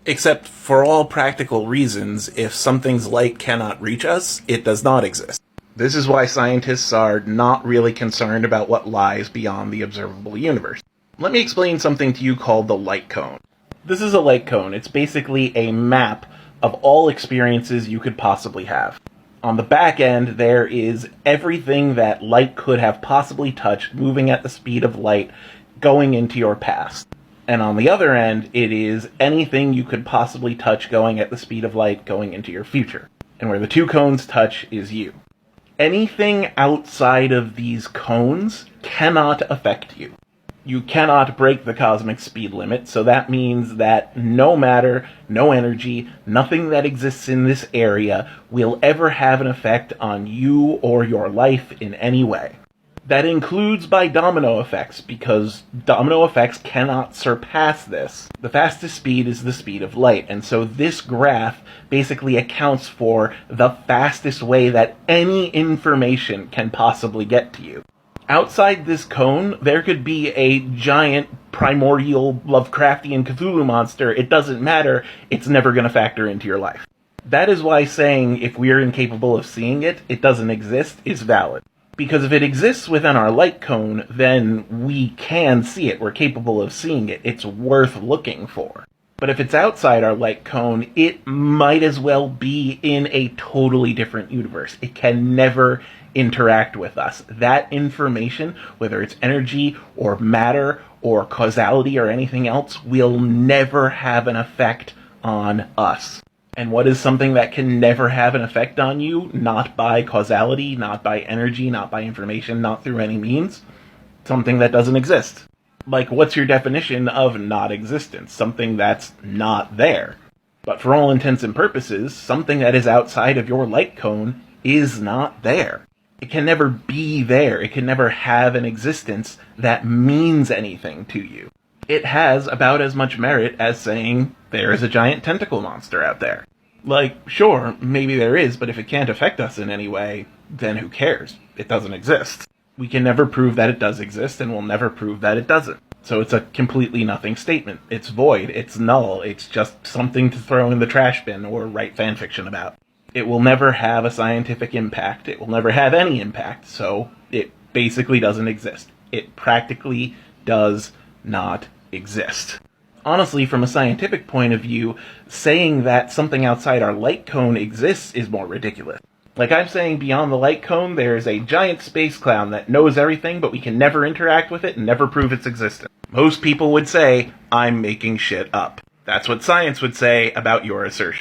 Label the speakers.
Speaker 1: Except for all practical reasons, if something's light cannot reach us, it does not exist. This is why scientists are not really concerned about what lies beyond the observable universe. Let me explain something to you called the light cone. This is a light cone. It's basically a map of all experiences you could possibly have. On the back end, there is everything that light could have possibly touched moving at the speed of light going into your past. And on the other end, it is anything you could possibly touch going at the speed of light going into your future. And where the two cones touch is you. Anything outside of these cones cannot affect you. You cannot break the cosmic speed limit, so that means that no matter, no energy, nothing that exists in this area will ever have an effect on you or your life in any way. That includes by domino effects, because domino effects cannot surpass this. The fastest speed is the speed of light, and so this graph basically accounts for the fastest way that any information can possibly get to you. Outside this cone, there could be a giant, primordial, Lovecraftian Cthulhu monster. It doesn't matter, it's never going to factor into your life. That is why saying if we are incapable of seeing it, it doesn't exist, is valid. Because if it exists within our light cone, then we can see it, we're capable of seeing it, it's worth looking for. But if it's outside our light cone, it might as well be in a totally different universe. It can never interact with us. That information, whether it's energy or matter or causality or anything else, will never have an effect on us. And what is something that can never have an effect on you? Not by causality, not by energy, not by information, not through any means. Something that doesn't exist. Like, what's your definition of not-existence? Something that's not there. But for all intents and purposes, something that is outside of your light cone is not there. It can never be there. It can never have an existence that means anything to you. It has about as much merit as saying, there is a giant tentacle monster out there. Like, sure, maybe there is, but if it can't affect us in any way, then who cares? It doesn't exist. We can never prove that it does exist, and we'll never prove that it doesn't. So it's a completely nothing statement. It's void, it's null, it's just something to throw in the trash bin or write fanfiction about. It will never have a scientific impact, it will never have any impact, so it basically doesn't exist. It practically does not exist. Honestly, from a scientific point of view, saying that something outside our light cone exists is more ridiculous. Like I'm saying, beyond the light cone, there's a giant space clown that knows everything, but we can never interact with it and never prove its existence. Most people would say, I'm making shit up. That's what science would say about your assertion.